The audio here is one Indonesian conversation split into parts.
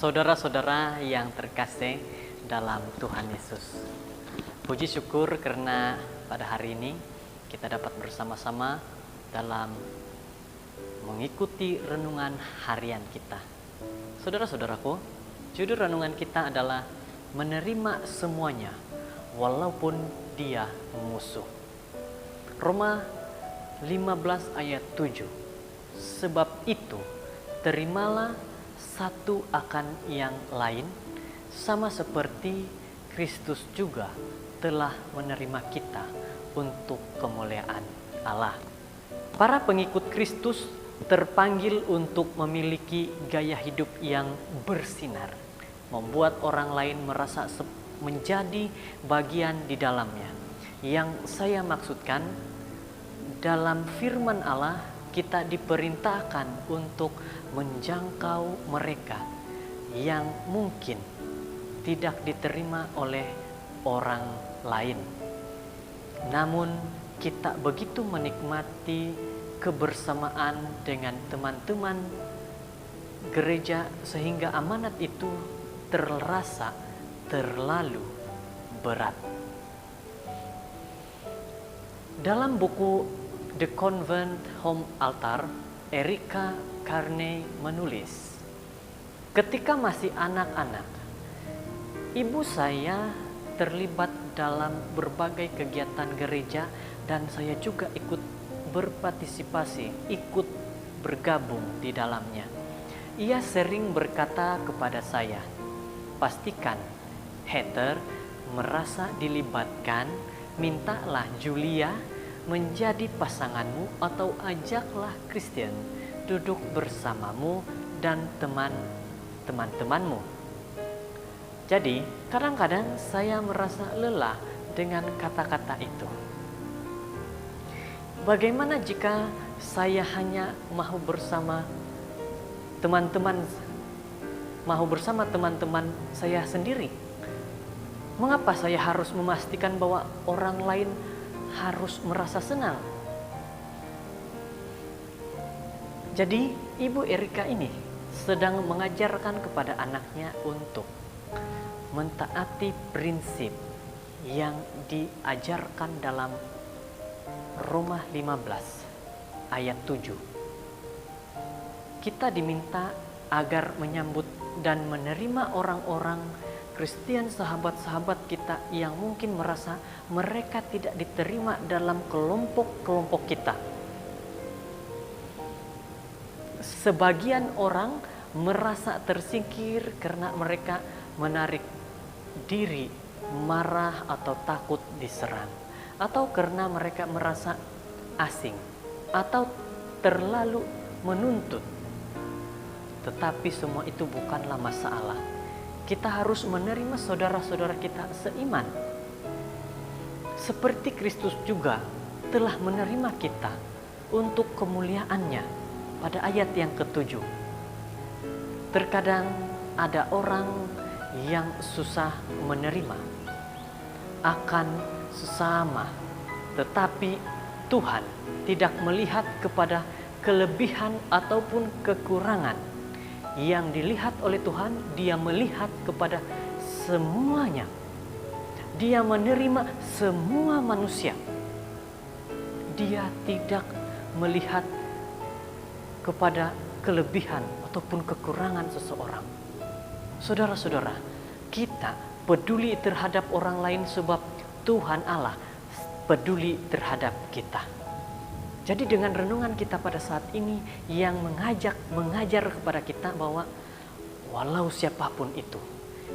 Saudara-saudara yang terkasih dalam Tuhan Yesus, puji syukur karena pada hari ini kita dapat bersama-sama dalam mengikuti renungan harian kita. Saudara-saudaraku, judul renungan kita adalah menerima semuanya walaupun dia musuh. Roma 15 ayat 7. Sebab itu terimalah satu akan yang lain, sama seperti Kristus juga telah menerima kita untuk kemuliaan Allah. Para pengikut Kristus terpanggil untuk memiliki gaya hidup yang bersinar, membuat orang lain merasa menjadi bagian di dalamnya. Yang saya maksudkan, dalam firman Allah kita diperintahkan untuk menjangkau mereka yang mungkin tidak diterima oleh orang lain. Namun kita begitu menikmati kebersamaan dengan teman-teman gereja sehingga amanat itu terasa terlalu berat. Dalam buku The Convent Home Altar, Erika Carney menulis, ketika masih anak-anak, ibu saya terlibat dalam berbagai kegiatan gereja dan saya juga ikut berpartisipasi, ikut bergabung di dalamnya. Ia sering berkata kepada saya, pastikan Heather merasa dilibatkan, mintalah Julia menjadi pasanganmu atau ajaklah Christian duduk bersamamu dan teman-temanmu. Jadi kadang-kadang saya merasa lelah dengan kata-kata itu. Bagaimana jika saya hanya mau bersama teman-teman saya sendiri? Mengapa saya harus memastikan bahwa orang lain harus merasa senang? Jadi Ibu Erika ini sedang mengajarkan kepada anaknya untuk mentaati prinsip yang diajarkan dalam Roma 15 ayat 7. Kita diminta agar menyambut dan menerima orang-orang Kristen, sahabat-sahabat kita yang mungkin merasa mereka tidak diterima dalam kelompok-kelompok kita. Sebagian orang merasa tersingkir karena mereka menarik diri, marah atau takut diserang, atau karena mereka merasa asing atau terlalu menuntut. Tetapi semua itu bukanlah masalah. Kita harus menerima saudara-saudara kita seiman. Seperti Kristus juga telah menerima kita untuk kemuliaannya pada ayat yang ke-7. Terkadang ada orang yang susah menerima akan sesama, tetapi Tuhan tidak melihat kepada kelebihan ataupun kekurangan. Yang dilihat oleh Tuhan, Dia melihat kepada semuanya. Dia menerima semua manusia. Dia tidak melihat kepada kelebihan ataupun kekurangan seseorang. Saudara-saudara, kita peduli terhadap orang lain sebab Tuhan Allah peduli terhadap kita. Jadi dengan renungan kita pada saat ini yang mengajar kepada kita bahwa walau siapapun itu,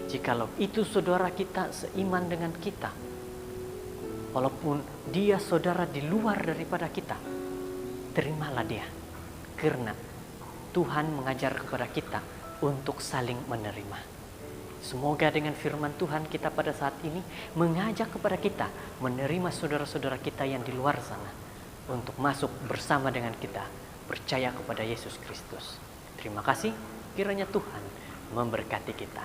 jikalau itu saudara kita seiman dengan kita, walaupun dia saudara di luar daripada kita, terimalah dia. Karena Tuhan mengajar kepada kita untuk saling menerima. Semoga dengan firman Tuhan kita pada saat ini mengajak kepada kita menerima saudara-saudara kita yang di luar sana untuk masuk bersama dengan kita, percaya kepada Yesus Kristus. Terima kasih, kiranya Tuhan memberkati kita.